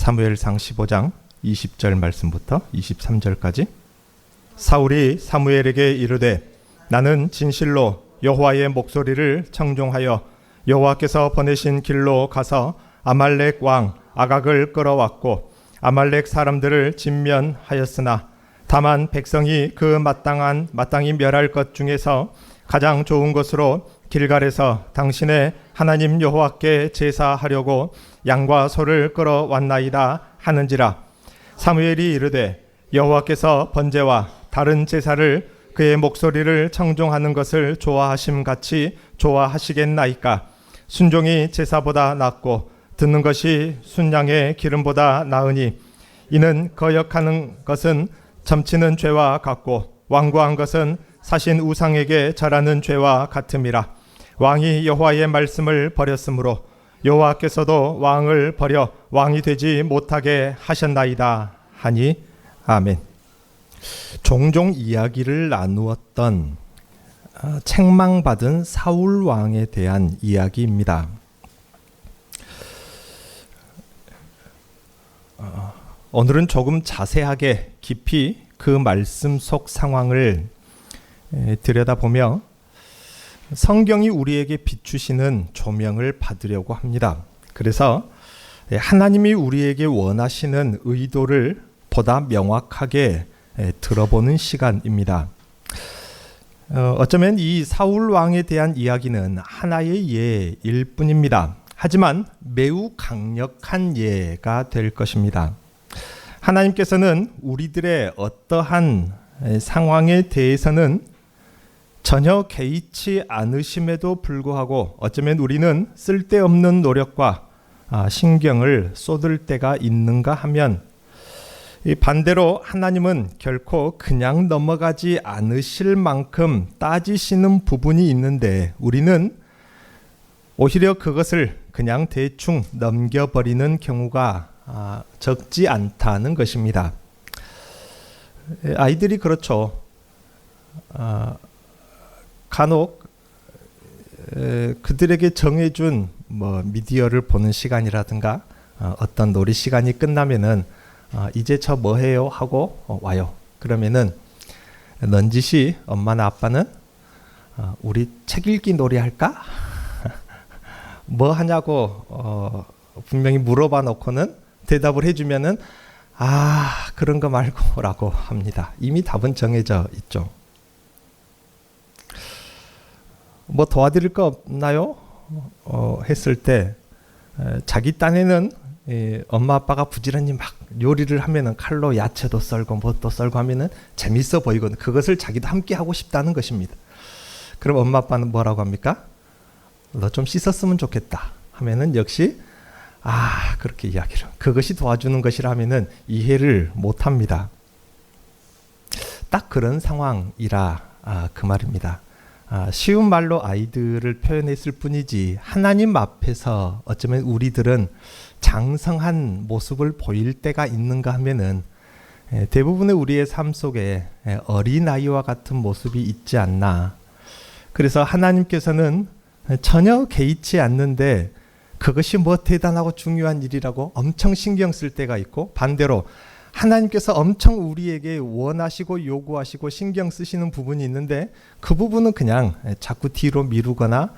사무엘상 15장 20절 말씀부터 23절까지. 사울이 사무엘에게 이르되 나는 진실로 여호와의 목소리를 청종하여 여호와께서 보내신 길로 가서 아말렉 왕 아각을 끌어왔고 아말렉 사람들을 진면하였으나 다만 백성이 그 마땅히 멸할 것 중에서 가장 좋은 것으로 길갈에서 당신의 하나님 여호와께 제사하려고 양과 소를 끌어왔나이다 하는지라. 사무엘이 이르되 여호와께서 번제와 다른 제사를 그의 목소리를 청종하는 것을 좋아하심 같이 좋아하시겠나이까. 순종이 제사보다 낫고 듣는 것이 순양의 기름보다 나으니 이는 거역하는 것은 점치는 죄와 같고 완고한 것은 사신 우상에게 절하는 죄와 같음이라. 왕이 여호와의 말씀을 버렸으므로 여호와께서도 왕을 버려 왕이 되지 못하게 하셨나이다 하니. 아멘. 종종 이야기를 나누었던 책망받은 사울 왕에 대한 이야기입니다. 오늘은 조금 자세하게 깊이 그 말씀 속 상황을 들여다보며 성경이 우리에게 비추시는 조명을 받으려고 합니다. 그래서 하나님이 우리에게 원하시는 의도를 보다 명확하게 들어보는 시간입니다. 어쩌면 이 사울 왕에 대한 이야기는 하나의 예일 뿐입니다. 하지만 매우 강력한 예가 될 것입니다. 하나님께서는 우리들의 어떠한 상황에 대해서는 전혀 개의치 않으심에도 불구하고 어쩌면 우리는 쓸데없는 노력과 신경을 쏟을 때가 있는가 하면, 반대로 하나님은 결코 그냥 넘어가지 않으실 만큼 따지시는 부분이 있는데 우리는 오히려 그것을 그냥 대충 넘겨버리는 경우가 적지 않다는 것입니다. 아이들이 그렇죠. 간혹 그들에게 정해준 미디어를 보는 시간이라든가 어떤 놀이 시간이 끝나면은 이제 저 뭐 해요 하고 와요. 그러면은 넌지시 엄마나 아빠는 우리 책 읽기 놀이 할까? 뭐 하냐고 분명히 물어봐 놓고는 대답을 해주면은 그런 거 말고 라고 합니다. 이미 답은 정해져 있죠. 뭐 도와드릴 거 없나요? 했을 때 자기 딴에는 엄마 아빠가 부지런히 막 요리를 하면은 칼로 야채도 썰고 뭣도 썰고 하면은 재밌어 보이거든. 그것을 자기도 함께 하고 싶다는 것입니다. 그럼 엄마 아빠는 뭐라고 합니까? 너 좀 씻었으면 좋겠다 하면은 역시 그렇게 이야기를. 그것이 도와주는 것이라 하면은 이해를 못 합니다. 딱 그런 상황이라 그 말입니다. 쉬운 말로 아이들을 표현했을 뿐이지 하나님 앞에서 어쩌면 우리들은 장성한 모습을 보일 때가 있는가 하면은 대부분의 우리의 삶 속에 어린아이와 같은 모습이 있지 않나. 그래서 하나님께서는 전혀 개의치 않는데 그것이 뭐 대단하고 중요한 일이라고 엄청 신경 쓸 때가 있고, 반대로 하나님께서 엄청 우리에게 원하시고 요구하시고 신경 쓰시는 부분이 있는데 그 부분은 그냥 자꾸 뒤로 미루거나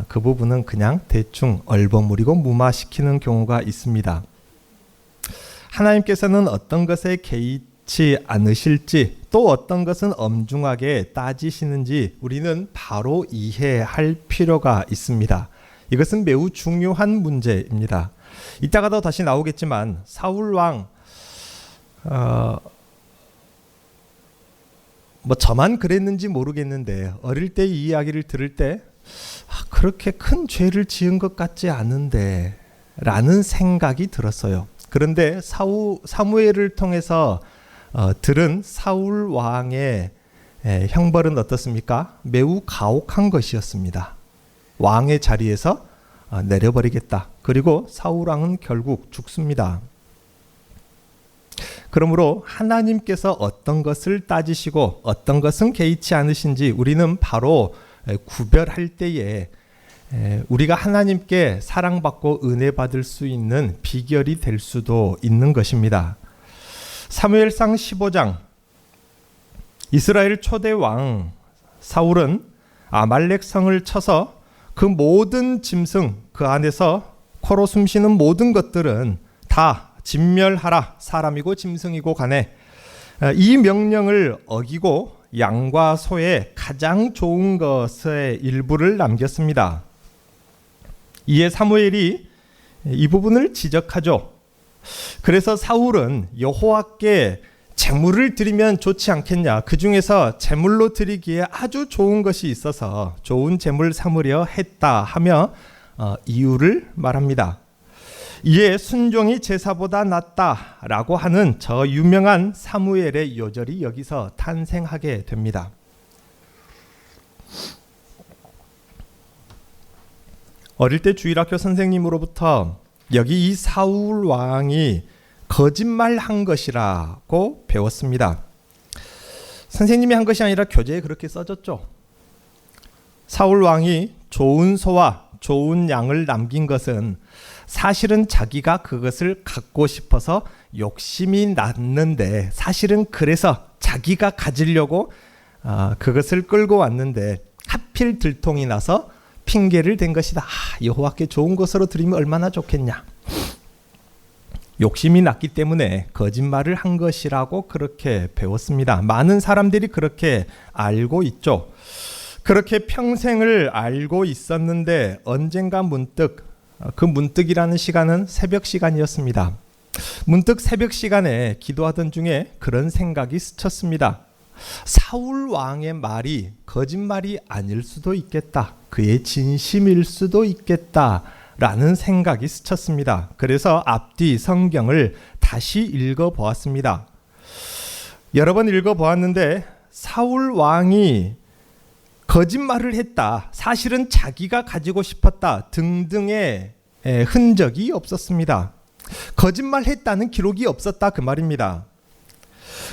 그 부분은 그냥 대충 얼버무리고 무마시키는 경우가 있습니다. 하나님께서는 어떤 것에 개의치 않으실지 또 어떤 것은 엄중하게 따지시는지 우리는 바로 이해할 필요가 있습니다. 이것은 매우 중요한 문제입니다. 이따가도 다시 나오겠지만 사울 왕 저만 그랬는지 모르겠는데 어릴 때 이 이야기를 들을 때 그렇게 큰 죄를 지은 것 같지 않은데 라는 생각이 들었어요. 그런데 사무엘을 통해서 들은 사울 왕의 형벌은 어떻습니까? 매우 가혹한 것이었습니다. 왕의 자리에서 내려버리겠다. 그리고 사울 왕은 결국 죽습니다. 그러므로 하나님께서 어떤 것을 따지시고 어떤 것은 개의치 않으신지 우리는 바로 구별할 때에 우리가 하나님께 사랑받고 은혜 받을 수 있는 비결이 될 수도 있는 것입니다. 사무엘상 15장, 이스라엘 초대 왕 사울은 아말렉 성을 쳐서 그 모든 짐승, 그 안에서 코로 숨쉬는 모든 것들은 다 진멸하라. 사람이고 짐승이고 간에 이 명령을 어기고 양과 소의 가장 좋은 것의 일부를 남겼습니다. 이에 사무엘이 이 부분을 지적하죠. 그래서 사울은 여호와께 제물을 드리면 좋지 않겠냐, 그 중에서 제물로 드리기에 아주 좋은 것이 있어서 좋은 제물 삼으려 했다 하며 이유를 말합니다. 이에 순종이 제사보다 낫다라고 하는 저 유명한 사무엘의 요절이 여기서 탄생하게 됩니다. 어릴 때 주일학교 선생님으로부터 여기 이 사울 왕이 거짓말한 것이라고 배웠습니다. 선생님이 한 것이 아니라 교재에 그렇게 써졌죠. 사울 왕이 좋은 소와 좋은 양을 남긴 것은 사실은 자기가 그것을 갖고 싶어서 욕심이 났는데, 사실은 그래서 자기가 가지려고 그것을 끌고 왔는데 하필 들통이 나서 핑계를 댄 것이다. 여호와께 좋은 것으로 드리면 얼마나 좋겠냐. 욕심이 났기 때문에 거짓말을 한 것이라고 그렇게 배웠습니다. 많은 사람들이 그렇게 알고 있죠. 그렇게 평생을 알고 있었는데 언젠가 문득, 그 문득이라는 시간은 새벽 시간이었습니다. 문득 새벽 시간에 기도하던 중에 그런 생각이 스쳤습니다. 사울 왕의 말이 거짓말이 아닐 수도 있겠다. 그의 진심일 수도 있겠다. 라는 생각이 스쳤습니다. 그래서 앞뒤 성경을 다시 읽어보았습니다. 여러 번 읽어보았는데 사울 왕이 거짓말을 했다, 사실은 자기가 가지고 싶었다 등등의 흔적이 없었습니다. 거짓말했다는 기록이 없었다, 그 말입니다.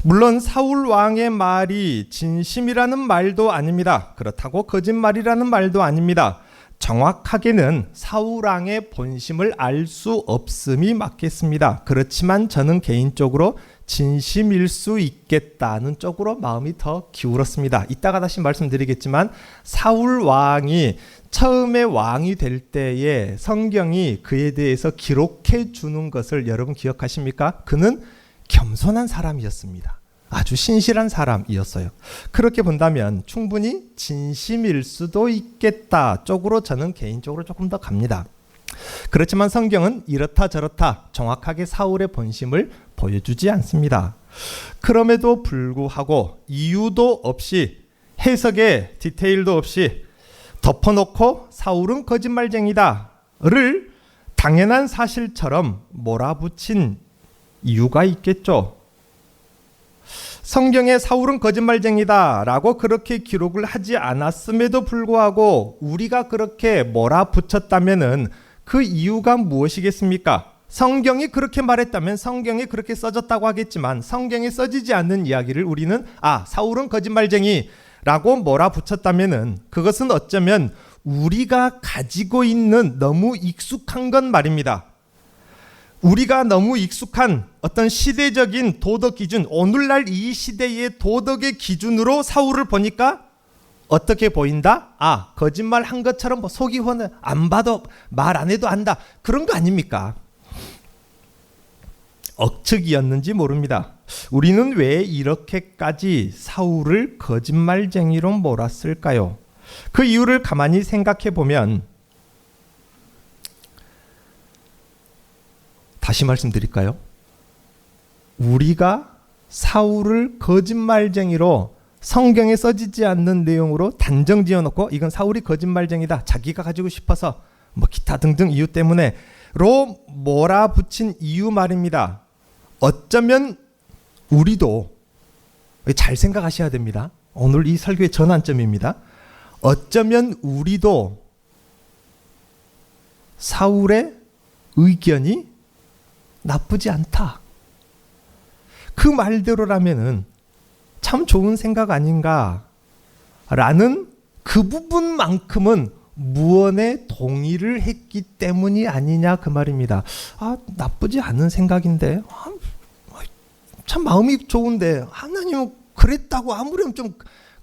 물론 사울 왕의 말이 진심이라는 말도 아닙니다. 그렇다고 거짓말이라는 말도 아닙니다. 정확하게는 사울 왕의 본심을 알 수 없음이 맞겠습니다. 그렇지만 저는 개인적으로 진심일 수 있겠다는 쪽으로 마음이 더 기울었습니다. 이따가 다시 말씀드리겠지만 사울 왕이 처음에 왕이 될 때에 성경이 그에 대해서 기록해 주는 것을 여러분 기억하십니까? 그는 겸손한 사람이었습니다. 아주 신실한 사람이었어요. 그렇게 본다면 충분히 진심일 수도 있겠다 쪽으로 저는 개인적으로 조금 더 갑니다. 그렇지만 성경은 이렇다 저렇다 정확하게 사울의 본심을 보여주지 않습니다. 그럼에도 불구하고 이유도 없이, 해석의 디테일도 없이 덮어놓고 사울은 거짓말쟁이다를 당연한 사실처럼 몰아붙인 이유가 있겠죠. 성경에 사울은 거짓말쟁이다 라고 그렇게 기록을 하지 않았음에도 불구하고 우리가 그렇게 몰아붙였다면은 그 이유가 무엇이겠습니까? 성경이 그렇게 말했다면 성경에 그렇게 써졌다고 하겠지만 성경에 써지지 않는 이야기를 우리는 사울은 거짓말쟁이라고 몰아붙였다면은 그것은 어쩌면 우리가 가지고 있는 너무 익숙한 것 말입니다. 우리가 너무 익숙한 어떤 시대적인 도덕 기준, 오늘날 이 시대의 도덕의 기준으로 사울을 보니까 어떻게 보인다? 거짓말 한 것처럼 속이 훤해, 안 봐도 말 안 해도 안다, 그런 거 아닙니까? 억측이었는지 모릅니다. 우리는 왜 이렇게까지 사울을 거짓말쟁이로 몰았을까요? 그 이유를 가만히 생각해 보면, 다시 말씀드릴까요? 우리가 사울을 거짓말쟁이로 성경에 써지지 않는 내용으로 단정 지어놓고 이건 사울이 거짓말쟁이다, 자기가 가지고 싶어서 기타 등등 이유 때문에로 몰아붙인 이유 말입니다. 어쩌면 우리도, 잘 생각하셔야 됩니다. 오늘 이 설교의 전환점입니다. 어쩌면 우리도 사울의 의견이 나쁘지 않다, 그 말대로라면은 참 좋은 생각 아닌가 라는 그 부분만큼은 무언에 동의를 했기 때문이 아니냐 그 말입니다. 나쁘지 않은 생각인데 참 마음이 좋은데 하나님은 그랬다고 아무렴 좀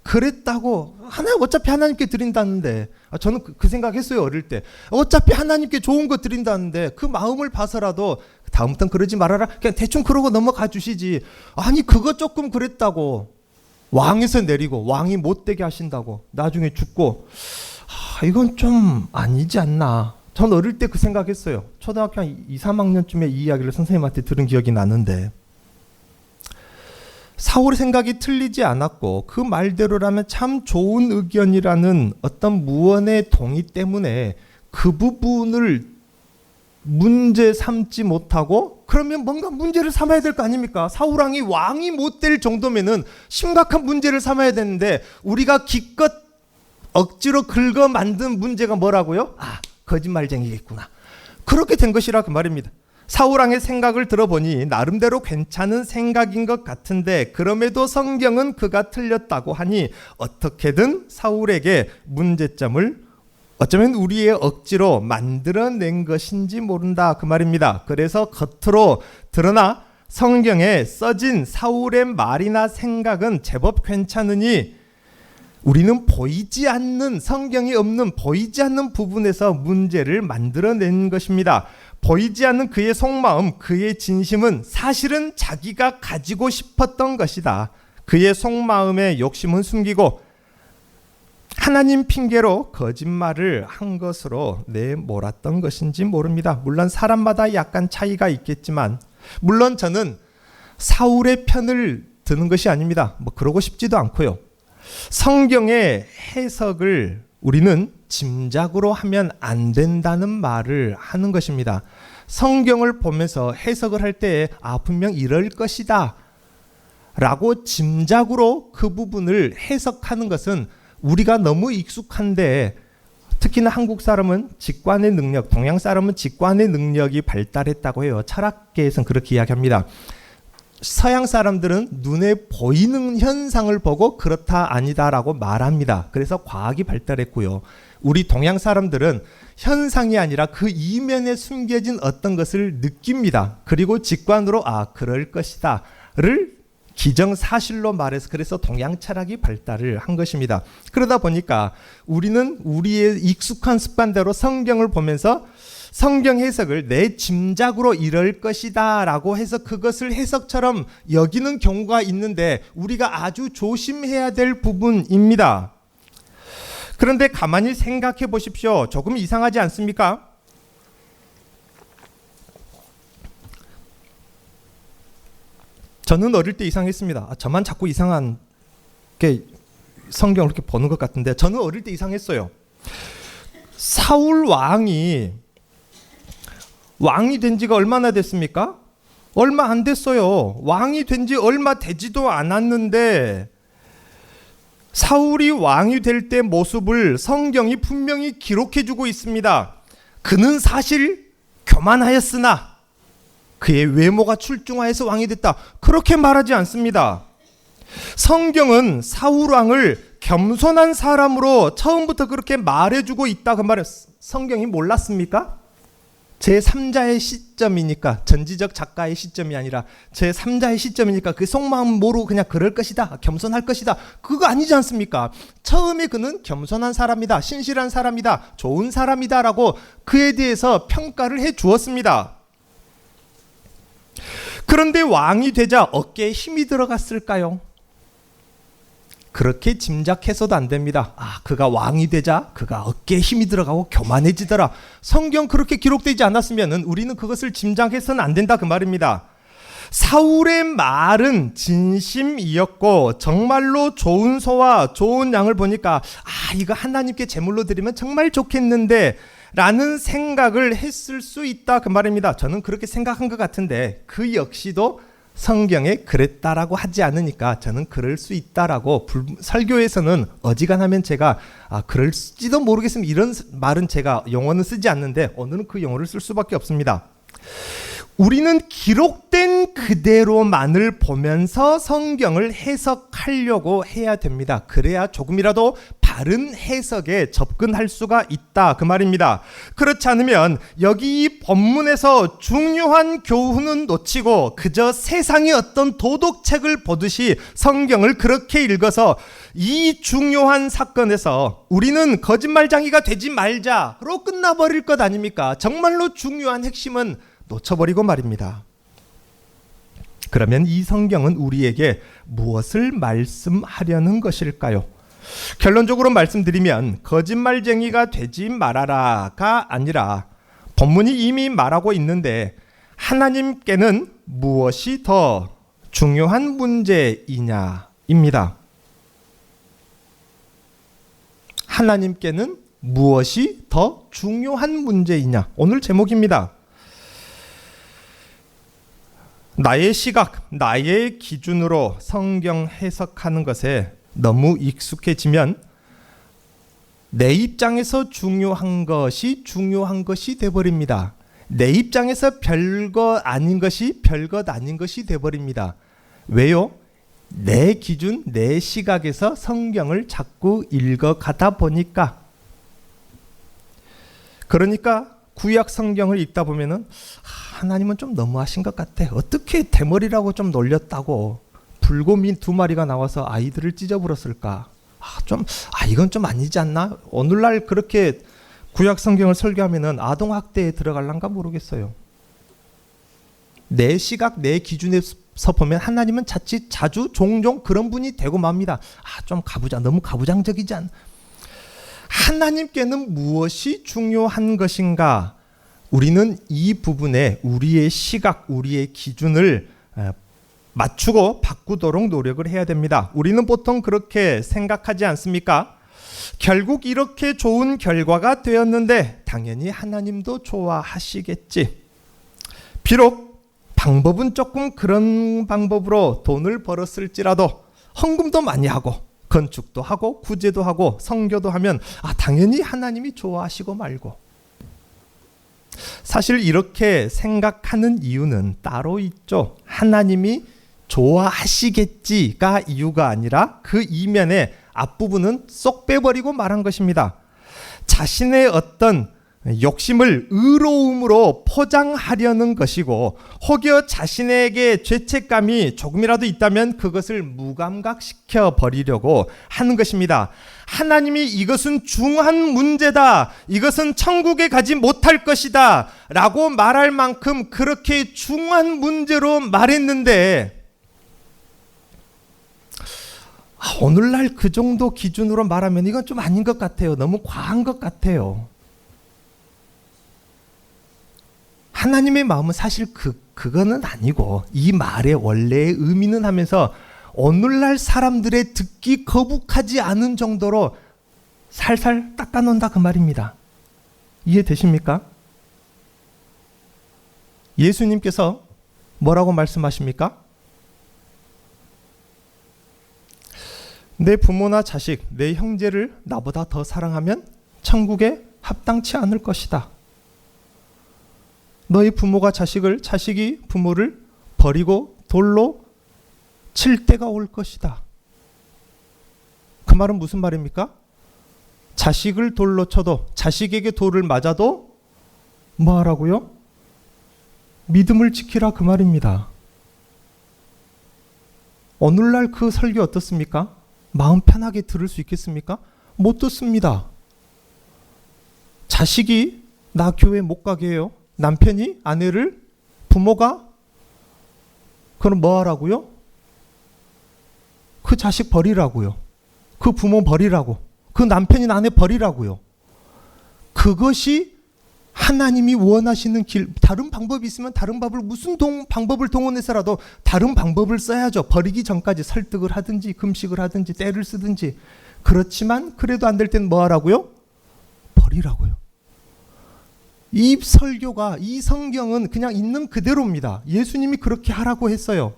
그랬다고 하나님 어차피 하나님께 드린다는데 저는 그 생각했어요. 어릴 때 어차피 하나님께 좋은 거 드린다는데 그 마음을 봐서라도 다음부터는 그러지 말아라 그냥 대충 그러고 넘어가 주시지. 아니 그거 조금 그랬다고 왕에서 내리고 왕이 못되게 하신다고 나중에 죽고 이건 좀 아니지 않나. 전 어릴 때 그 생각했어요. 초등학교 한 2, 3학년쯤에 이 이야기를 선생님한테 들은 기억이 나는데 사울의 생각이 틀리지 않았고 그 말대로라면 참 좋은 의견이라는 어떤 무언의 동의 때문에 그 부분을 문제 삼지 못하고 그러면 뭔가 문제를 삼아야 될 거 아닙니까? 사울왕이 왕이 못 될 정도면은 심각한 문제를 삼아야 되는데 우리가 기껏 억지로 긁어 만든 문제가 뭐라고요? 거짓말쟁이겠구나. 그렇게 된 것이라 그 말입니다. 사울왕의 생각을 들어보니 나름대로 괜찮은 생각인 것 같은데 그럼에도 성경은 그가 틀렸다고 하니 어떻게든 사울에게 문제점을 어쩌면 우리의 억지로 만들어낸 것인지 모른다 그 말입니다. 그래서 겉으로 드러나 성경에 써진 사울의 말이나 생각은 제법 괜찮으니 우리는 보이지 않는 성경이 없는 보이지 않는 부분에서 문제를 만들어낸 것입니다. 보이지 않는 그의 속마음, 그의 진심은 사실은 자기가 가지고 싶었던 것이다. 그의 속마음의 욕심은 숨기고 하나님 핑계로 거짓말을 한 것으로 내몰았던 것인지 모릅니다. 물론 사람마다 약간 차이가 있겠지만 물론 저는 사울의 편을 드는 것이 아닙니다. 그러고 싶지도 않고요. 성경의 해석을 우리는 짐작으로 하면 안 된다는 말을 하는 것입니다. 성경을 보면서 해석을 할 때 분명 이럴 것이다 라고 짐작으로 그 부분을 해석하는 것은 우리가 너무 익숙한데 특히나 한국 사람은 직관의 능력, 동양 사람은 직관의 능력이 발달했다고 해요. 철학계에서는 그렇게 이야기합니다. 서양 사람들은 눈에 보이는 현상을 보고 그렇다 아니다라고 말합니다. 그래서 과학이 발달했고요. 우리 동양 사람들은 현상이 아니라 그 이면에 숨겨진 어떤 것을 느낍니다. 그리고 직관으로 그럴 것이다를 기정사실로 말해서 그래서 동양 철학이 발달을 한 것입니다. 그러다 보니까 우리는 우리의 익숙한 습관대로 성경을 보면서 성경 해석을 내 짐작으로 이럴 것이다 라고 해서 그것을 해석처럼 여기는 경우가 있는데 우리가 아주 조심해야 될 부분입니다. 그런데 가만히 생각해 보십시오. 조금 이상하지 않습니까? 저는 어릴 때 이상했습니다. 저만 자꾸 이상한 게 성경을 이렇게 보는 것 같은데 저는 어릴 때 이상했어요. 사울 왕이 된 지가 얼마나 됐습니까? 얼마 안 됐어요. 왕이 된 지 얼마 되지도 않았는데 사울이 왕이 될 때 모습을 성경이 분명히 기록해주고 있습니다. 그는 사실 교만하였으나 그의 외모가 출중하여서 왕이 됐다. 그렇게 말하지 않습니다. 성경은 사울 왕을 겸손한 사람으로 처음부터 그렇게 말해주고 있다. 그 말은 성경이 몰랐습니까? 제3자의 시점이니까 전지적 작가의 시점이 아니라 제3자의 시점이니까 그 속마음 모르고 그냥 그럴 것이다. 겸손할 것이다. 그거 아니지 않습니까? 처음에 그는 겸손한 사람이다. 신실한 사람이다. 좋은 사람이다 라고 그에 대해서 평가를 해 주었습니다. 그런데 왕이 되자 어깨에 힘이 들어갔을까요? 그렇게 짐작해서도 안 됩니다. 그가 왕이 되자 그가 어깨에 힘이 들어가고 교만해지더라. 성경 그렇게 기록되지 않았으면 우리는 그것을 짐작해서는 안 된다 그 말입니다. 사울의 말은 진심이었고 정말로 좋은 소와 좋은 양을 보니까 이거 하나님께 제물로 드리면 정말 좋겠는데 라는 생각을 했을 수 있다 그 말입니다. 저는 그렇게 생각한 것 같은데 그 역시도 성경에 그랬다라고 하지 않으니까 저는 그럴 수 있다라고 설교에서는 어지간하면 제가 그럴지도 모르겠습니다. 이런 말은 제가 용어는 쓰지 않는데 오늘은 그 용어를 쓸 수밖에 없습니다. 우리는 기록된 그대로만을 보면서 성경을 해석하려고 해야 됩니다. 그래야 조금이라도 다른 해석에 접근할 수가 있다 그 말입니다. 그렇지 않으면 여기 이 본문에서 중요한 교훈은 놓치고 그저 세상의 어떤 도덕책을 보듯이 성경을 그렇게 읽어서 이 중요한 사건에서 우리는 거짓말쟁이가 되지 말자로 끝나버릴 것 아닙니까? 정말로 중요한 핵심은 놓쳐버리고 말입니다. 그러면 이 성경은 우리에게 무엇을 말씀하려는 것일까요? 결론적으로 말씀드리면 거짓말쟁이가 되지 말아라가 아니라 본문이 이미 말하고 있는데 하나님께는 무엇이 더 중요한 문제이냐입니다. 하나님께는 무엇이 더 중요한 문제이냐. 오늘 제목입니다. 나의 시각, 나의 기준으로 성경 해석하는 것에 너무 익숙해지면 내 입장에서 중요한 것이 돼버립니다. 내 입장에서 별것 아닌 것이 돼버립니다. 왜요? 내 기준, 내 시각에서 성경을 자꾸 읽어가다 보니까. 그러니까 구약 성경을 읽다 보면은 하나님은 좀 너무하신 것 같아. 어떻게 대머리라고 좀 놀렸다고 불곰이 2마리가 나와서 아이들을 찢어버렸을까? 이건 좀 아니지 않나? 오늘날 그렇게 구약 성경을 설교하면은 아동 학대에 들어갈란가 모르겠어요. 내 시각, 내 기준에서 보면 하나님은 자주 종종 그런 분이 되고 맙니다. 너무 가부장적이지 않나? 하나님께는 무엇이 중요한 것인가? 우리는 이 부분에 우리의 시각, 우리의 기준을 맞추고 바꾸도록 노력을 해야 됩니다. 우리는 보통 그렇게 생각하지 않습니까? 결국 이렇게 좋은 결과가 되었는데 당연히 하나님도 좋아하시겠지. 비록 방법은 조금 그런 방법으로 돈을 벌었을지라도 헌금도 많이 하고 건축도 하고 구제도 하고 선교도 하면 당연히 하나님이 좋아하시고 말고. 사실 이렇게 생각하는 이유는 따로 있죠. 하나님이 좋아하시겠지가 이유가 아니라 그 이면에 앞부분은 쏙 빼버리고 말한 것입니다. 자신의 어떤 욕심을 의로움으로 포장하려는 것이고 혹여 자신에게 죄책감이 조금이라도 있다면 그것을 무감각시켜 버리려고 하는 것입니다. 하나님이 이것은 중요한 문제다, 이것은 천국에 가지 못할 것이다 라고 말할 만큼 그렇게 중요한 문제로 말했는데 오늘날 그 정도 기준으로 말하면 이건 좀 아닌 것 같아요. 너무 과한 것 같아요. 하나님의 마음은 사실 그거는 아니고 이 말의 원래의 의미는 하면서 오늘날 사람들의 듣기 거북하지 않은 정도로 살살 닦아놓는다 그 말입니다. 이해되십니까? 예수님께서 뭐라고 말씀하십니까? 내 부모나 자식, 내 형제를 나보다 더 사랑하면 천국에 합당치 않을 것이다. 너희 부모가 자식을, 자식이 부모를 버리고 돌로 칠 때가 올 것이다. 그 말은 무슨 말입니까? 자식을 돌로 쳐도, 자식에게 돌을 맞아도 뭐 하라고요? 믿음을 지키라 그 말입니다. 오늘날 그 설교 어떻습니까? 마음 편하게 들을 수 있겠습니까? 못 듣습니다. 자식이 나 교회 못 가게 해요. 남편이 아내를, 부모가 그럼 뭐 하라고요? 그 자식 버리라고요. 그 부모 버리라고. 그 남편인 아내 버리라고요. 그것이 하나님이 원하시는 길. 다른 방법이 있으면 다른 방법을 방법을 동원해서라도 다른 방법을 써야죠. 버리기 전까지 설득을 하든지 금식을 하든지 때를 쓰든지. 그렇지만 그래도 안 될 땐 뭐 하라고요? 버리라고요. 이 설교가, 이 성경은 그냥 있는 그대로입니다. 예수님이 그렇게 하라고 했어요.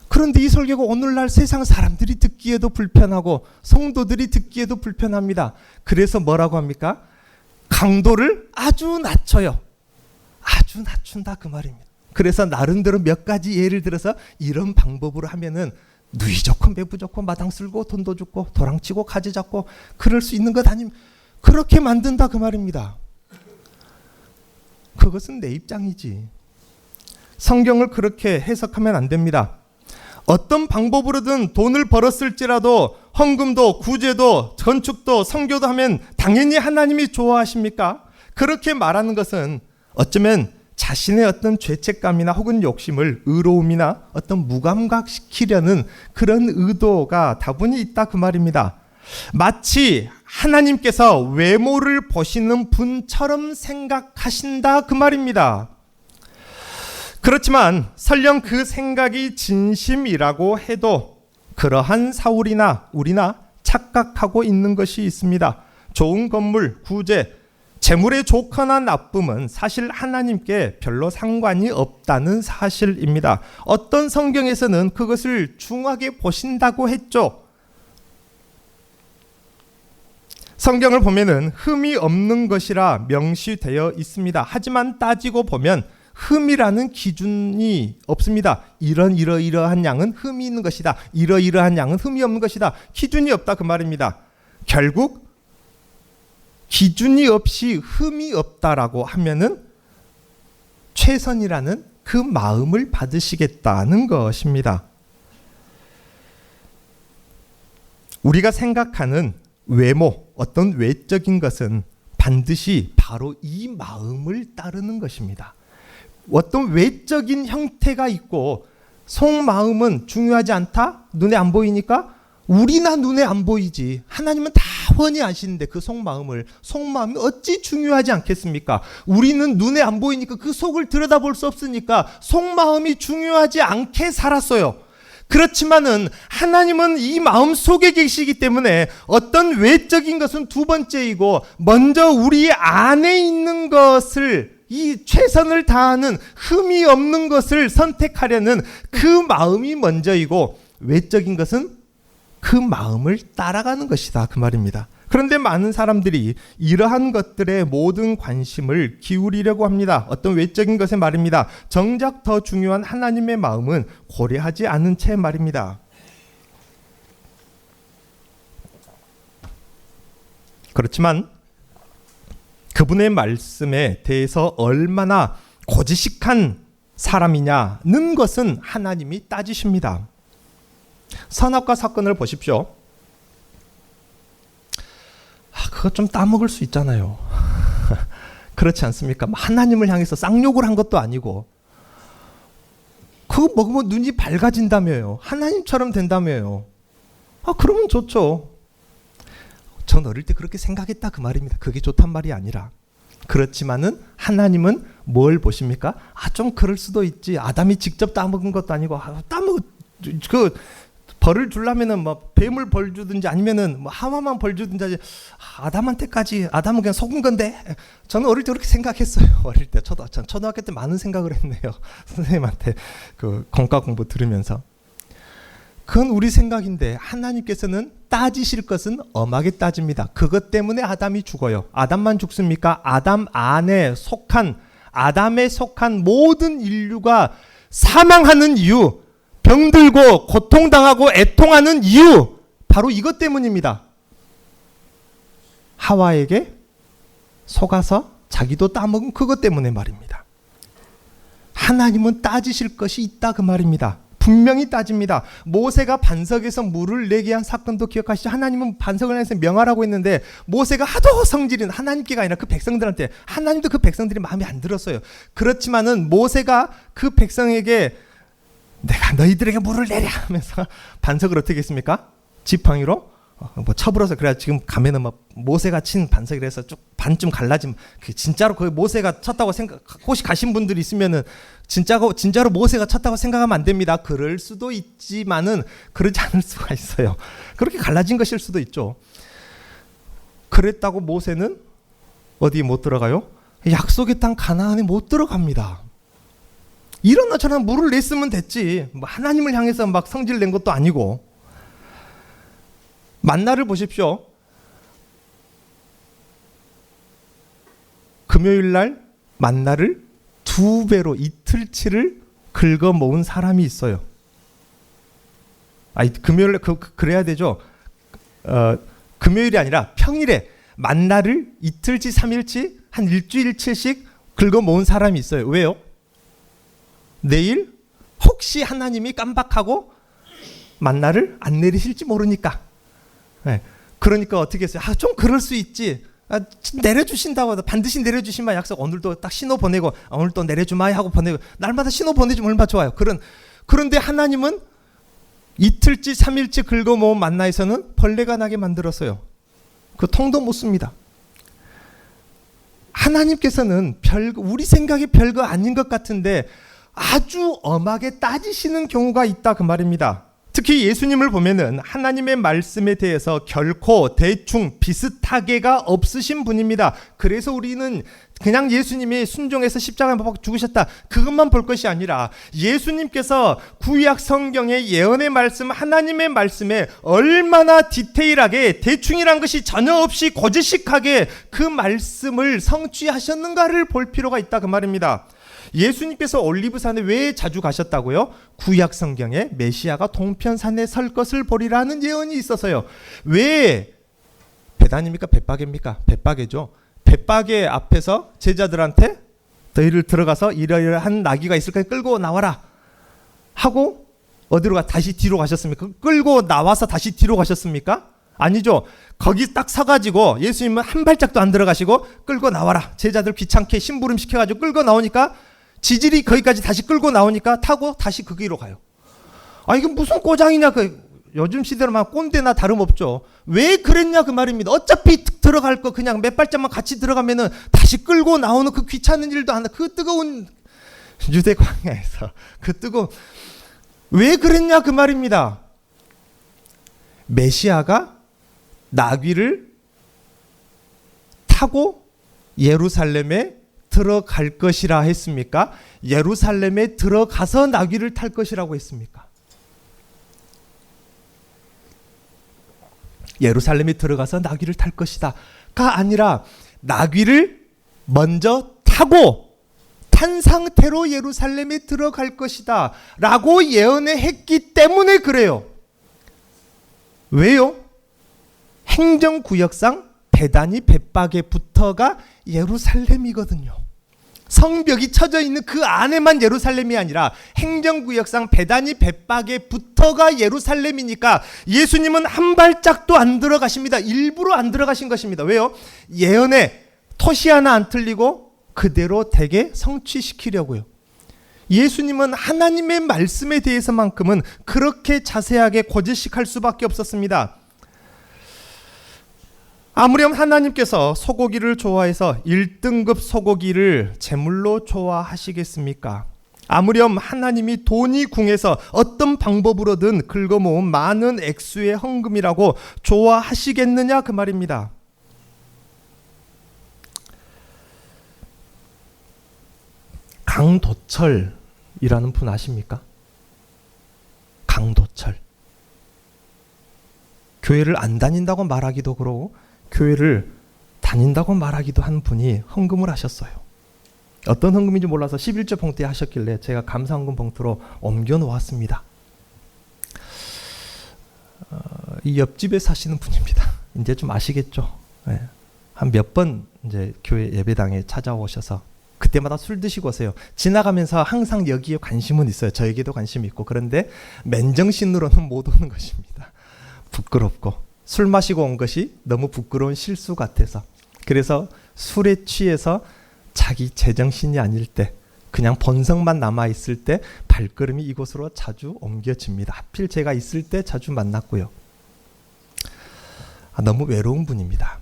그런데 이 설교가 오늘날 세상 사람들이 듣기에도 불편하고 성도들이 듣기에도 불편합니다. 그래서 뭐라고 합니까? 강도를 아주 낮춰요. 아주 낮춘다 그 말입니다. 그래서 나름대로 몇 가지 예를 들어서 이런 방법으로 하면은 누이 좋고 매부 좋고 마당 쓸고 돈도 주고 도랑치고 가지 잡고 그럴 수 있는 것 아니면 그렇게 만든다 그 말입니다. 그것은 내 입장이지. 성경을 그렇게 해석하면 안 됩니다. 어떤 방법으로든 돈을 벌었을지라도 헌금도 구제도 건축도 선교도 하면 당연히 하나님이 좋아하십니까? 그렇게 말하는 것은 어쩌면 자신의 어떤 죄책감이나 혹은 욕심을 의로움이나 어떤 무감각시키려는 그런 의도가 다분히 있다 그 말입니다. 마치 하나님께서 외모를 보시는 분처럼 생각하신다 그 말입니다. 그렇지만 설령 그 생각이 진심이라고 해도 그러한 사울이나 우리나 착각하고 있는 것이 있습니다. 좋은 건물, 구제, 재물의 좋거나 나쁨은 사실 하나님께 별로 상관이 없다는 사실입니다. 어떤 성경에서는 그것을 중하게 보신다고 했죠. 성경을 보면은 흠이 없는 것이라 명시되어 있습니다. 하지만 따지고 보면 흠이라는 기준이 없습니다. 이러이러한 양은 흠이 있는 것이다. 이러이러한 양은 흠이 없는 것이다. 기준이 없다 그 말입니다. 결국 기준이 없이 흠이 없다라고 하면은 최선이라는 그 마음을 받으시겠다는 것입니다. 우리가 생각하는 외모, 어떤 외적인 것은 반드시 바로 이 마음을 따르는 것입니다. 어떤 외적인 형태가 있고 속마음은 중요하지 않다? 눈에 안 보이니까? 우리나 눈에 안 보이지. 하나님은 다 훤히 아시는데 그 속마음이 어찌 중요하지 않겠습니까? 우리는 눈에 안 보이니까 그 속을 들여다볼 수 없으니까 속마음이 중요하지 않게 살았어요. 그렇지만은 하나님은 이 마음 속에 계시기 때문에 어떤 외적인 것은 두 번째이고 먼저 우리 안에 있는 것을 이 최선을 다하는 흠이 없는 것을 선택하려는 그 마음이 먼저이고 외적인 것은 그 마음을 따라가는 것이다 그 말입니다. 그런데 많은 사람들이 이러한 것들에 모든 관심을 기울이려고 합니다. 어떤 외적인 것에 말입니다. 정작 더 중요한 하나님의 마음은 고려하지 않은 채 말입니다. 그렇지만 그분의 말씀에 대해서 얼마나 고지식한 사람이냐는 것은 하나님이 따지십니다. 선악과 사건을 보십시오. 그거 좀 따먹을 수 있잖아요. 그렇지 않습니까? 하나님을 향해서 쌍욕을 한 것도 아니고 그거 먹으면 눈이 밝아진다며요. 하나님처럼 된다며요. 그러면 좋죠. 전 어릴 때 그렇게 생각했다 그 말입니다. 그게 좋단 말이 아니라 그렇지만은 하나님은 뭘 보십니까? 좀 그럴 수도 있지. 아담이 직접 따먹은 것도 아니고 그 벌을 주려면은 뭐 뱀을 벌 주든지 아니면은 뭐 하와만 벌 주든지 아담한테까지 아담은 그냥 속은 건데 저는 어릴 때 그렇게 생각했어요. 어릴 때 초등학교 때 많은 생각을 했네요. 선생님한테 그 공과 공부 들으면서. 그건 우리 생각인데 하나님께서는 따지실 것은 엄하게 따집니다. 그것 때문에 아담이 죽어요. 아담만 죽습니까? 아담에 속한 모든 인류가 사망하는 이유, 병들고 고통당하고 애통하는 이유 바로 이것 때문입니다. 하와에게 속아서 자기도 따먹은 그것 때문에 말입니다. 하나님은 따지실 것이 있다 그 말입니다. 분명히 따집니다. 모세가 반석에서 물을 내게 한 사건도 기억하시죠? 하나님은 반석을 해서 명하라고 했는데 모세가 하도 성질은 하나님께가 아니라 그 백성들한테 하나님도 그 백성들이 마음에 안 들었어요. 그렇지만은 모세가 그 백성에게 내가 너희들에게 물을 내랴 하면서 반석을 어떻게 했습니까? 지팡이로 쳐불어서 그래야 지금 가면은 모세가 친 반석이라서 쭉 반쯤 갈라지면 진짜로 거기 모세가 쳤다고 혹시 가신 분들이 있으면은 진짜로 모세가 쳤다고 생각하면 안 됩니다. 그럴 수도 있지만은 그러지 않을 수가 있어요. 그렇게 갈라진 것일 수도 있죠. 그랬다고 모세는 어디 못 들어가요? 약속의 땅 가나안에 못 들어갑니다. 이러나 저러나 물을 냈으면 됐지. 하나님을 향해서 막 성질 낸 것도 아니고. 만나를 보십시오. 금요일 날 만나를 2배로 이틀치를 긁어 모은 사람이 있어요. 아니 금요일 그래야 되죠. 금요일이 아니라 평일에 만나를 이틀치 3일치 한 일주일치씩 긁어 모은 사람이 있어요. 왜요? 내일 혹시 하나님이 깜박하고 만나를 안 내리실지 모르니까. 네. 그러니까 어떻게 했어요? 좀 그럴 수 있지. 내려주신다고 반드시 내려주시마 약속. 오늘도 딱 신호 보내고 오늘 또 내려주마 하고 보내고 날마다 신호 보내주면 얼마나 좋아요. 그런데 하나님은 이틀치 3일치 긁어 모은 만나에서는 벌레가 나게 만들었어요. 그 통도 못 씁니다. 하나님께서는 우리 생각이 별거 아닌 것 같은데 아주 엄하게 따지시는 경우가 있다 그 말입니다. 특히 예수님을 보면은 하나님의 말씀에 대해서 결코 대충 비슷하게가 없으신 분입니다. 그래서 우리는 그냥 예수님이 순종해서 십자가에 못 박혀 죽으셨다 그것만 볼 것이 아니라 예수님께서 구약 성경의 예언의 말씀 하나님의 말씀에 얼마나 디테일하게 대충이란 것이 전혀 없이 고지식하게 그 말씀을 성취하셨는가를 볼 필요가 있다 그 말입니다. 예수님께서 올리브산에 왜 자주 가셨다고요? 구약 성경에 메시아가 동편산에 설 것을 보리라는 예언이 있어서요. 왜 배단입니까? 벳박입니까? 벳박이죠. 벳박의 앞에서 제자들한테 너희를 들어가서 이러이러한 나귀가 있을 거니 끌고 나와라 하고 어디로 다시 뒤로 가셨습니까? 끌고 나와서 다시 뒤로 가셨습니까? 아니죠. 거기 딱 서가지고 예수님은 한 발짝도 안 들어가시고 끌고 나와라. 제자들 귀찮게 심부름 시켜가지고 끌고 나오니까 지질이 거기까지 다시 끌고 나오니까 타고 다시 그 길로 가요. 이건 무슨 꼬장이냐. 요즘 시대로 막 꼰대나 다름없죠. 왜 그랬냐 그 말입니다. 어차피 들어갈 거 그냥 몇 발짝만 같이 들어가면은 다시 끌고 나오는 그 귀찮은 일도 안 해. 그 뜨거운 유대 광야에서 그 뜨거운 왜 그랬냐 그 말입니다. 메시아가 나귀를 타고 예루살렘에 들어갈 것이라 했습니까? 예루살렘에 들어가서 나귀를 탈 것이라고 했습니까? 예루살렘에 들어가서 나귀를 탈 것이다가 아니라 나귀를 먼저 타고 탄 상태로 예루살렘에 들어갈 것이다 라고 예언을 했기 때문에 그래요. 왜요? 행정구역상 베다니 벳박에 붙어가 예루살렘이거든요. 성벽이 쳐져 있는 그 안에만 예루살렘이 아니라 행정구역상 베다니 벳박에 붙어가 예루살렘이니까 예수님은 한 발짝도 안 들어가십니다. 일부러 안 들어가신 것입니다. 왜요? 예언에 토시 하나 안 틀리고 그대로 되게 성취시키려고요. 예수님은 하나님의 말씀에 대해서만큼은 그렇게 자세하게 고지식할 수밖에 없었습니다. 아무렴 하나님께서 소고기를 좋아해서 1등급 소고기를 제물로 좋아하시겠습니까? 아무렴 하나님이 돈이 궁해서 어떤 방법으로든 긁어모은 많은 액수의 헌금이라고 좋아하시겠느냐 그 말입니다. 강도철이라는 분 아십니까? 강도철. 교회를 안 다닌다고 말하기도 그러고 교회를 다닌다고 말하기도 한 분이 헌금을 하셨어요. 어떤 헌금인지 몰라서 11조 봉투에 하셨길래 제가 감사헌금 봉투로 옮겨 놓았습니다. 이 옆집에 사시는 분입니다. 이제 좀 아시겠죠? 네. 한 몇 번 이제 교회 예배당에 찾아오셔서 그때마다 술 드시고 오세요. 지나가면서 항상 여기에 관심은 있어요. 저에게도 관심이 있고. 그런데 맨정신으로는 못 오는 것입니다. 부끄럽고. 술 마시고 온 것이 너무 부끄러운 실수 같아서. 그래서 술에 취해서 자기 제정신이 아닐 때 그냥 본성만 남아있을 때 발걸음이 이곳으로 자주 옮겨집니다. 하필 제가 있을 때 자주 만났고요. 너무 외로운 분입니다.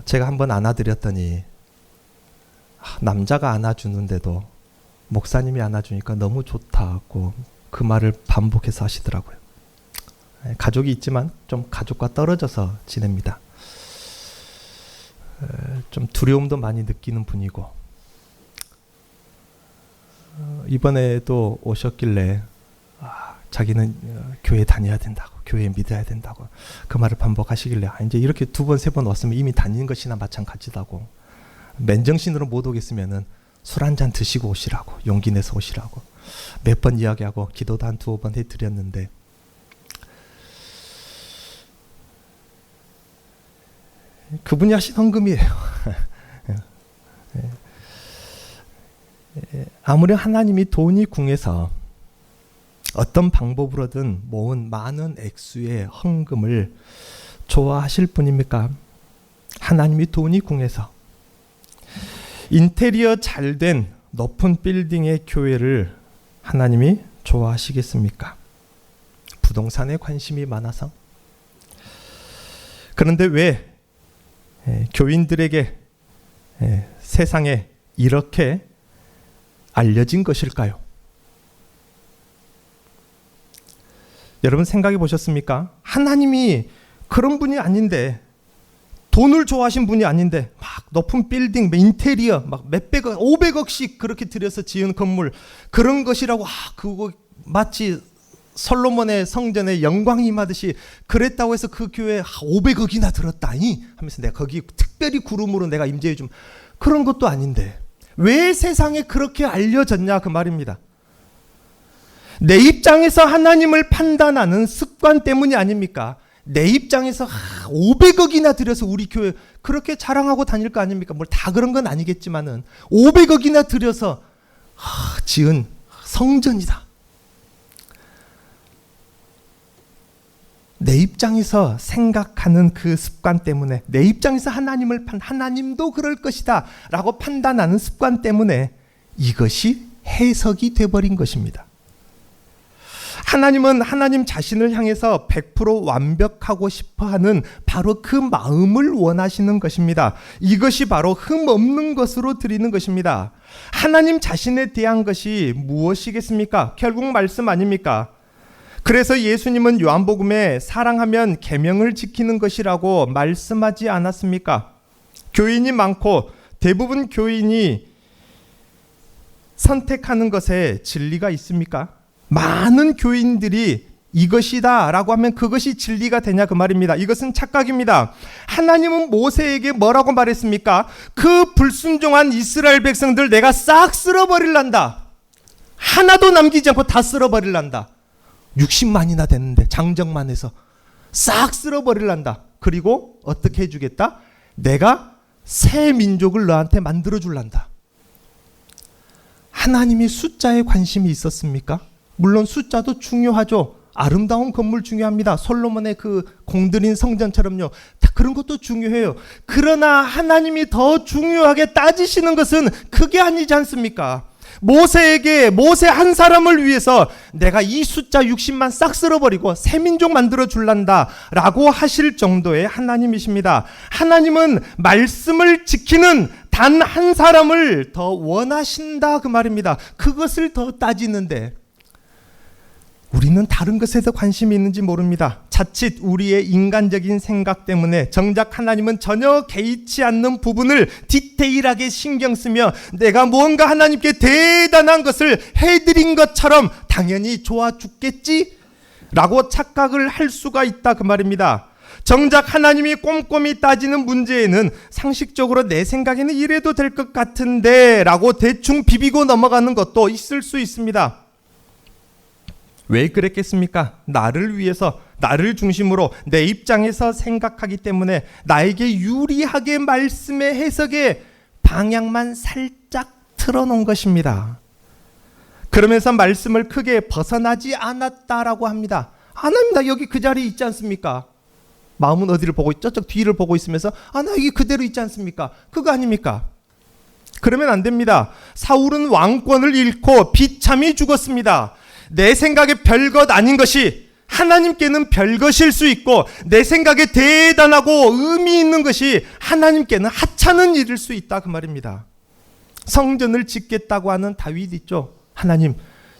제가 한번 안아드렸더니 남자가 안아주는데도 목사님이 안아주니까 너무 좋다고 그 말을 반복해서 하시더라고요. 가족이 있지만 좀 가족과 떨어져서 지냅니다. 좀 두려움도 많이 느끼는 분이고 이번에도 오셨길래 자기는 교회 다녀야 된다고 교회 믿어야 된다고 그 말을 반복하시길래 이제 이렇게 2번 3번 왔으면 이미 다니는 것이나 마찬가지다고 맨정신으로 못 오겠으면은 술 한잔 드시고 오시라고, 용기 내서 오시라고 몇 번 이야기하고 기도도 한 두어 번 해드렸는데 그분이 하신 헌금이에요. 아무리 하나님이 돈이 궁해서 어떤 방법으로든 모은 많은 액수의 헌금을 좋아하실 분입니까? 하나님이 돈이 궁해서 인테리어 잘된 높은 빌딩의 교회를 하나님이 좋아하시겠습니까? 부동산에 관심이 많아서? 그런데 왜 교인들에게 세상에 이렇게 알려진 것일까요? 여러분 생각해 보셨습니까? 하나님이 그런 분이 아닌데, 돈을 좋아하신 분이 아닌데 막 높은 빌딩, 인테리어 막 몇백억, 500억씩 그렇게 들여서 지은 건물, 그런 것이라고 그거 마치 솔로몬의 성전에 영광이 임하듯이 그랬다고 해서 그 교회에 500억이나 들었다니 하면서 내가 거기 특별히 구름으로 내가 임재해 좀, 그런 것도 아닌데 왜 세상에 그렇게 알려졌냐 그 말입니다. 내 입장에서 하나님을 판단하는 습관 때문이 아닙니까? 내 입장에서 500억이나 들여서 우리 교회 그렇게 자랑하고 다닐 거 아닙니까? 뭘 다 그런 건 아니겠지만은 500억이나 들여서 지은 성전이다. 내 입장에서 생각하는 그 습관 때문에, 내 입장에서 하나님도 그럴 것이다 라고 판단하는 습관 때문에 이것이 해석이 돼버린 것입니다. 하나님은 하나님 자신을 향해서 100% 완벽하고 싶어하는 바로 그 마음을 원하시는 것입니다. 이것이 바로 흠없는 것으로 드리는 것입니다. 하나님 자신에 대한 것이 무엇이겠습니까? 결국 말씀 아닙니까? 그래서 예수님은 요한복음에 사랑하면 계명을 지키는 것이라고 말씀하지 않았습니까? 교인이 많고 대부분 교인이 선택하는 것에 진리가 있습니까? 많은 교인들이 이것이다 라고 하면 그것이 진리가 되냐 그 말입니다. 이것은 착각입니다. 하나님은 모세에게 뭐라고 말했습니까? 그 불순종한 이스라엘 백성들 내가 싹 쓸어버릴란다. 하나도 남기지 않고 다 쓸어버릴란다. 60만이나 됐는데 장정만 해서 싹 쓸어버릴란다. 그리고 어떻게 해주겠다? 내가 새 민족을 너한테 만들어줄란다. 하나님이 숫자에 관심이 있었습니까? 물론 숫자도 중요하죠. 아름다운 건물 중요합니다. 솔로몬의 그 공들인 성전처럼요. 다 그런 것도 중요해요. 그러나 하나님이 더 중요하게 따지시는 것은 그게 아니지 않습니까? 모세 한 사람을 위해서 내가 이 숫자 60만 싹 쓸어버리고 새 민족 만들어 줄란다 라고 하실 정도의 하나님이십니다. 하나님은 말씀을 지키는 단 한 사람을 더 원하신다 그 말입니다. 그것을 더 따지는데 우리는 다른 것에 더 관심이 있는지 모릅니다. 자칫 우리의 인간적인 생각 때문에 정작 하나님은 전혀 개의치 않는 부분을 디테일하게 신경 쓰며 내가 무언가 하나님께 대단한 것을 해드린 것처럼 당연히 좋아 죽겠지? 라고 착각을 할 수가 있다 그 말입니다. 정작 하나님이 꼼꼼히 따지는 문제에는 상식적으로 내 생각에는 이래도 될 것 같은데 라고 대충 비비고 넘어가는 것도 있을 수 있습니다. 왜 그랬겠습니까? 나를 위해서, 나를 중심으로 내 입장에서 생각하기 때문에 나에게 유리하게 말씀의 해석의 방향만 살짝 틀어놓은 것입니다. 그러면서 말씀을 크게 벗어나지 않았다라고 합니다. 안 합니다. 여기 그 자리에 있지 않습니까? 마음은 어디를 보고 저쪽 뒤를 보고 있으면서 나 여기 그대로 있지 않습니까? 그거 아닙니까? 그러면 안 됩니다. 사울은 왕권을 잃고 비참히 죽었습니다. 내 생각에 별것 아닌 것이 하나님께는 별것일 수 있고 내 생각에 대단하고 의미 있는 것이 하나님께는 하찮은 일일 수 있다 그 말입니다. 성전을 짓겠다고 하는 다윗 있죠. 하나님,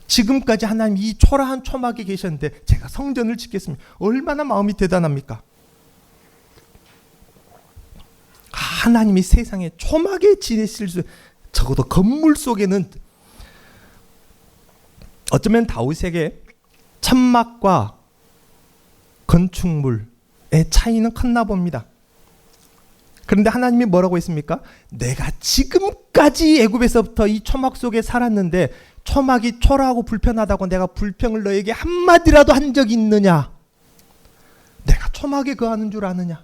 지금까지 하나님 이 초라한 초막에 계셨는데 제가 성전을 짓겠습니다. 얼마나 마음이 대단합니까? 하나님이 세상에 초막에 지내실 수, 적어도 건물 속에는 어쩌면 다윗에게 천막과 건축물의 차이는 컸나 봅니다. 그런데 하나님이 뭐라고 했습니까? 내가 지금까지 애굽에서부터 이 초막 속에 살았는데 초막이 초라하고 불편하다고 내가 불평을 너에게 한마디라도 한 적이 있느냐? 내가 초막에 거하는 줄 아느냐?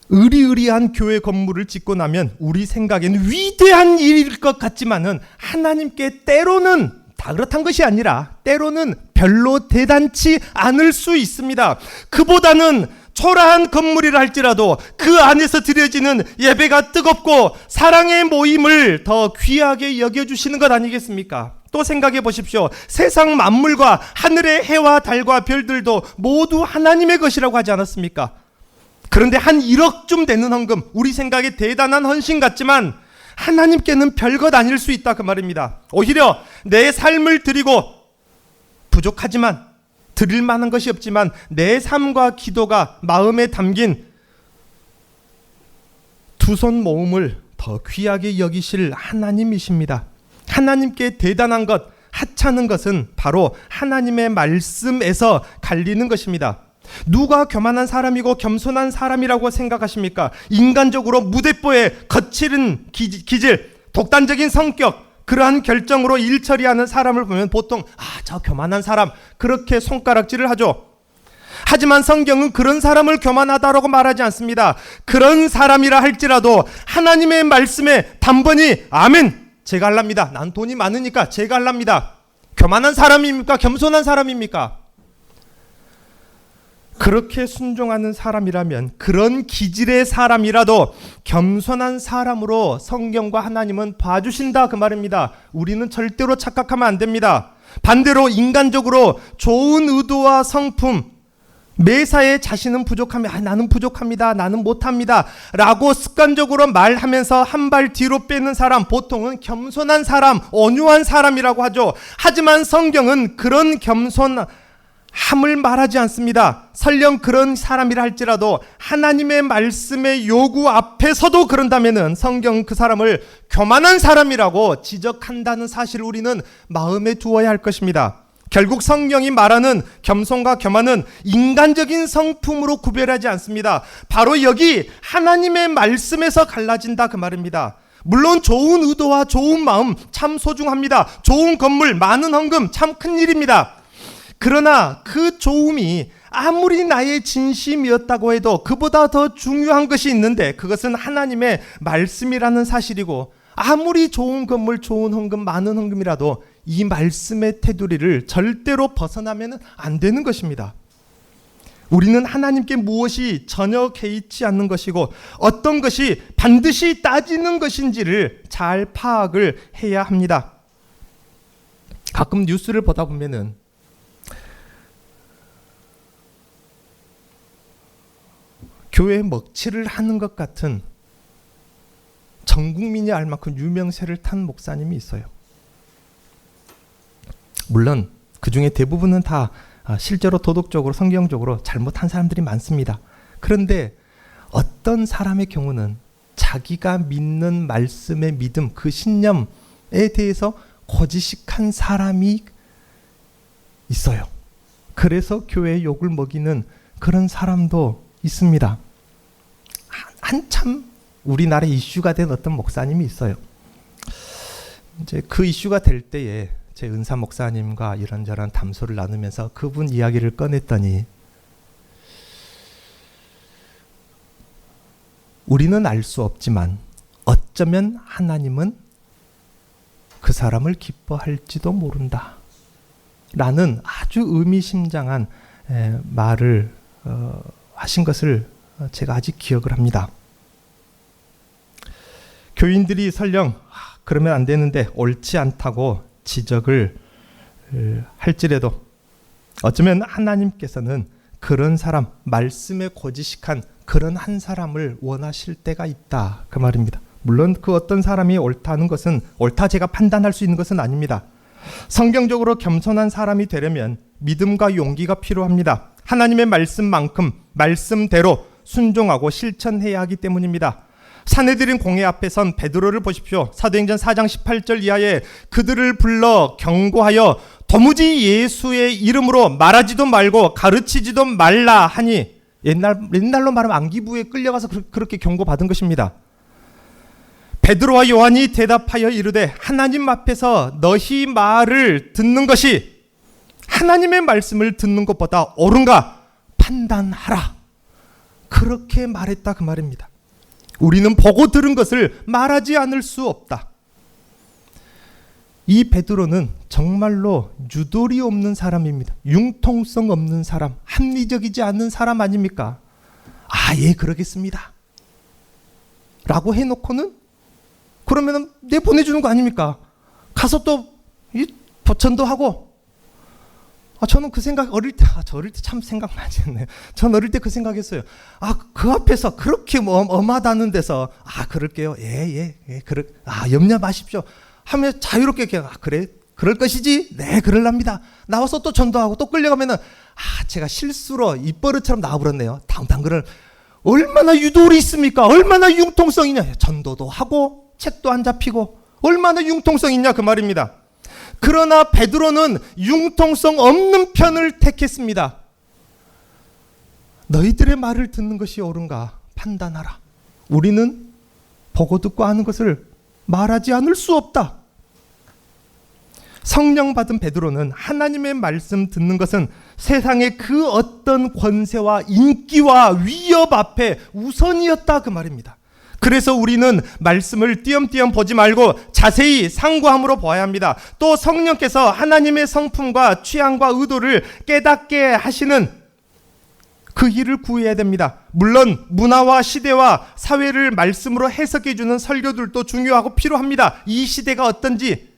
의리의리한 교회 건물을 짓고 나면 우리 생각에는 위대한 일일 것 같지만은 하나님께 때로는 다 그렇단 것이 아니라 때로는 별로 대단치 않을 수 있습니다. 그보다는 초라한 건물이라 할지라도 그 안에서 드려지는 예배가 뜨겁고 사랑의 모임을 더 귀하게 여겨주시는 것 아니겠습니까? 또 생각해 보십시오. 세상 만물과 하늘의 해와 달과 별들도 모두 하나님의 것이라고 하지 않았습니까? 그런데 한 1억쯤 되는 헌금, 우리 생각에 대단한 헌신 같지만 하나님께는 별것 아닐 수 있다 그 말입니다. 오히려 내 삶을 드리고 부족하지만 드릴 만한 것이 없지만 내 삶과 기도가 마음에 담긴 두 손 모음을 더 귀하게 여기실 하나님이십니다. 하나님께 대단한 것, 하찮은 것은 바로 하나님의 말씀에서 갈리는 것입니다. 누가 교만한 사람이고 겸손한 사람이라고 생각하십니까? 인간적으로 무대뽀에 거칠은 기질, 독단적인 성격, 그러한 결정으로 일 처리하는 사람을 보면 보통 저 교만한 사람 그렇게 손가락질을 하죠. 하지만 성경은 그런 사람을 교만하다라고 말하지 않습니다. 그런 사람이라 할지라도 하나님의 말씀에 단번이 아멘, 제가 할랍니다. 난 돈이 많으니까 제가 할랍니다. 교만한 사람입니까? 겸손한 사람입니까? 그렇게 순종하는 사람이라면, 그런 기질의 사람이라도 겸손한 사람으로 성경과 하나님은 봐주신다 그 말입니다. 우리는 절대로 착각하면 안 됩니다. 반대로 인간적으로 좋은 의도와 성품, 매사에 자신은 부족합니다. 나는 부족합니다. 나는 못합니다. 라고 습관적으로 말하면서 한 발 뒤로 빼는 사람, 보통은 겸손한 사람, 온유한 사람이라고 하죠. 하지만 성경은 그런 겸손함을 말하지 않습니다. 설령 그런 사람이라 할지라도 하나님의 말씀의 요구 앞에서도 그런다면은 성경 그 사람을 교만한 사람이라고 지적한다는 사실을 우리는 마음에 두어야 할 것입니다. 결국 성경이 말하는 겸손과 교만은 인간적인 성품으로 구별하지 않습니다. 바로 여기 하나님의 말씀에서 갈라진다 그 말입니다. 물론 좋은 의도와 좋은 마음 참 소중합니다. 좋은 건물, 많은 헌금 참 큰일입니다. 그러나 그 좋음이 아무리 나의 진심이었다고 해도 그보다 더 중요한 것이 있는데, 그것은 하나님의 말씀이라는 사실이고, 아무리 좋은 건물, 좋은 헌금, 많은 헌금이라도 이 말씀의 테두리를 절대로 벗어나면 안 되는 것입니다. 우리는 하나님께 무엇이 전혀 개의치 않는 것이고 어떤 것이 반드시 따지는 것인지를 잘 파악을 해야 합니다. 가끔 뉴스를 보다 보면은 교회 먹칠을 하는 것 같은 전 국민이 알 만큼 유명세를 탄 목사님이 있어요. 물론 그 중에 대부분은 다 실제로 도덕적으로 성경적으로 잘못한 사람들이 많습니다. 그런데 어떤 사람의 경우는 자기가 믿는 말씀의 믿음, 그 신념에 대해서 거짓식한 사람이 있어요. 그래서 교회에 욕을 먹이는 그런 사람도 있습니다. 한참 우리나라 이슈가 된 어떤 목사님이 있어요. 이제 그 이슈가 될 때에 제 은사 목사님과 이런저런 담소를 나누면서 그분 이야기를 꺼냈더니, 우리는 알 수 없지만 어쩌면 하나님은 그 사람을 기뻐할지도 모른다 라는 아주 의미심장한 말을 하신 것을 제가 아직 기억을 합니다. 교인들이 설령 그러면 안 되는데 옳지 않다고 지적을 할지라도 어쩌면 하나님께서는 그런 사람, 말씀에 고지식한 그런 한 사람을 원하실 때가 있다 그 말입니다. 물론 그 어떤 사람이 옳다는 것은, 옳다 제가 판단할 수 있는 것은 아닙니다. 성경적으로 겸손한 사람이 되려면 믿음과 용기가 필요합니다. 하나님의 말씀만큼 말씀대로 순종하고 실천해야 하기 때문입니다. 사내들인 공회 앞에 선 베드로를 보십시오. 사도행전 4장 18절 이하에 그들을 불러 경고하여 도무지 예수의 이름으로 말하지도 말고 가르치지도 말라 하니, 옛날로 말하면 안기부에 끌려가서 그렇게 경고받은 것입니다. 베드로와 요한이 대답하여 이르되 하나님 앞에서 너희 말을 듣는 것이 하나님의 말씀을 듣는 것보다 옳은가 판단하라. 그렇게 말했다 그 말입니다. 우리는 보고 들은 것을 말하지 않을 수 없다. 이 베드로는 정말로 유도리 없는 사람입니다. 융통성 없는 사람, 합리적이지 않는 사람 아닙니까? 예, 그러겠습니다 라고 해놓고는 그러면은 내보내주는 거 아닙니까? 가서 또 보천도 하고. 저는 그 생각 어릴 때 참 생각 많이 했네요. 전 어릴 때 그 생각했어요. 그 앞에서 그렇게 엄하다는 데서 그럴게요. 예, 염려 마십시오. 하면 자유롭게 그냥 그래 그럴 것이지. 네, 그럴랍니다. 나와서 또 전도하고 또 끌려가면은 제가 실수로 입버릇처럼 나와버렸네요. 다음 단글을 얼마나 유도리 있습니까? 얼마나 융통성 있냐? 전도도 하고 책도 안 잡히고 얼마나 융통성 있냐 그 말입니다. 그러나 베드로는 융통성 없는 편을 택했습니다. 너희들의 말을 듣는 것이 옳은가 판단하라. 우리는 보고 듣고 아는 것을 말하지 않을 수 없다. 성령 받은 베드로는 하나님의 말씀 듣는 것은 세상의 그 어떤 권세와 인기와 위협 앞에 우선이었다 그 말입니다. 그래서 우리는 말씀을 띄엄띄엄 보지 말고 자세히 상고함으로 보아야 합니다. 또 성령께서 하나님의 성품과 취향과 의도를 깨닫게 하시는 그 일을 구해야 됩니다. 물론 문화와 시대와 사회를 말씀으로 해석해 주는 설교들도 중요하고 필요합니다. 이 시대가 어떤지.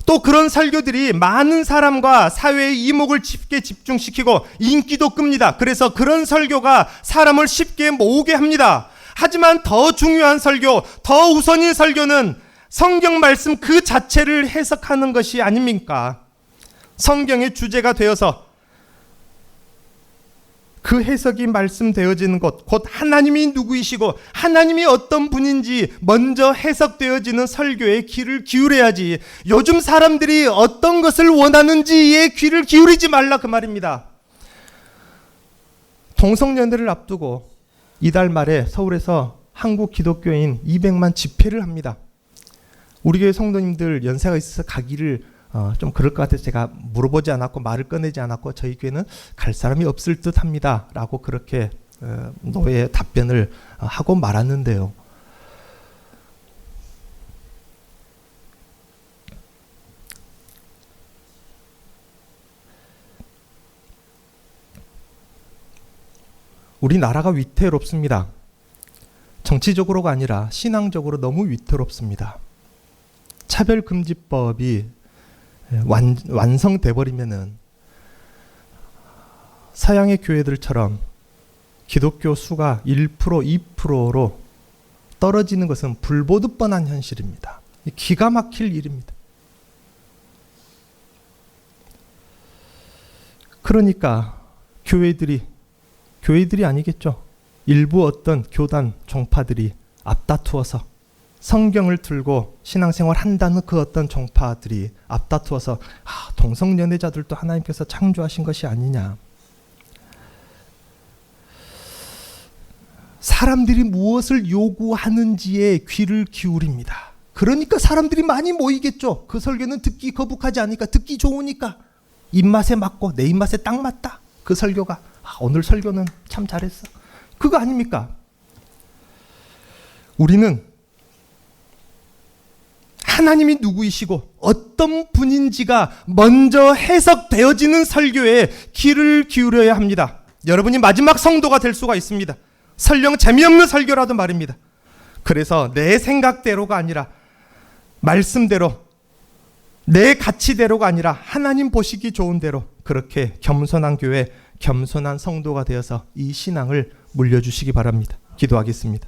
또 그런 설교들이 많은 사람과 사회의 이목을 쉽게 집중시키고 인기도 끕니다. 그래서 그런 설교가 사람을 쉽게 모으게 합니다. 하지만 더 중요한 설교, 더 우선인 설교는 성경 말씀 그 자체를 해석하는 것이 아닙니까? 성경의 주제가 되어서 그 해석이 말씀되어지는 것, 곧 하나님이 누구이시고 하나님이 어떤 분인지 먼저 해석되어지는 설교에 귀를 기울여야지, 요즘 사람들이 어떤 것을 원하는지에 귀를 기울이지 말라 그 말입니다. 동성연애를 앞두고 이달 말에 서울에서 한국 기독교인 200만 집회를 합니다. 우리 교회 성도님들 연세가 있어서 가기를 좀 그럴 것 같아서 제가 물어보지 않았고 말을 꺼내지 않았고 저희 교회는 갈 사람이 없을 듯 합니다 라고 그렇게 노예 답변을 하고 말았는데요. 우리나라가 위태롭습니다. 정치적으로가 아니라 신앙적으로 너무 위태롭습니다. 차별금지법이 완성돼 버리면은 서양의 교회들처럼 기독교 수가 1%, 2%로 떨어지는 것은 불보듯 뻔한 현실입니다. 기가 막힐 일입니다. 그러니까 교회들이 아니겠죠. 일부 어떤 교단 종파들이 앞다투어서 성경을 들고 신앙생활 한다는 그 어떤 종파들이 앞다투어서 동성연애자들도 하나님께서 창조하신 것이 아니냐. 사람들이 무엇을 요구하는지에 귀를 기울입니다. 그러니까 사람들이 많이 모이겠죠. 그 설교는 듣기 거북하지 않으니까, 듣기 좋으니까, 입맛에 맞고 내 입맛에 딱 맞다. 그 설교가 오늘 설교는 참 잘했어. 그거 아닙니까? 우리는 하나님이 누구이시고 어떤 분인지가 먼저 해석되어지는 설교에 귀를 기울여야 합니다. 여러분이 마지막 성도가 될 수가 있습니다. 설령 재미없는 설교라도 말입니다. 그래서 내 생각대로가 아니라 말씀대로, 내 가치대로가 아니라 하나님 보시기 좋은 대로 그렇게 겸손한 교회, 겸손한 성도가 되어서 이 신앙을 물려주시기 바랍니다. 기도하겠습니다.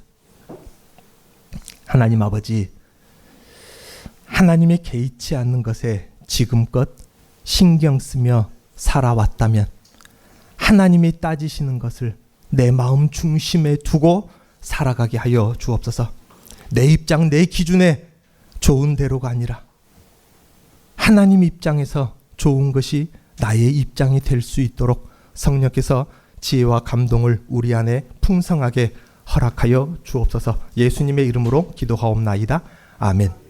하나님 아버지, 하나님의 개의치 않는 것에 지금껏 신경 쓰며 살아왔다면 하나님이 따지시는 것을 내 마음 중심에 두고 살아가게 하여 주옵소서. 내 입장, 내 기준에 좋은 대로가 아니라 하나님 입장에서 좋은 것이 나의 입장이 될 수 있도록 성령께서 지혜와 감동을 우리 안에 풍성하게 허락하여 주옵소서. 예수님의 이름으로 기도하옵나이다. 아멘.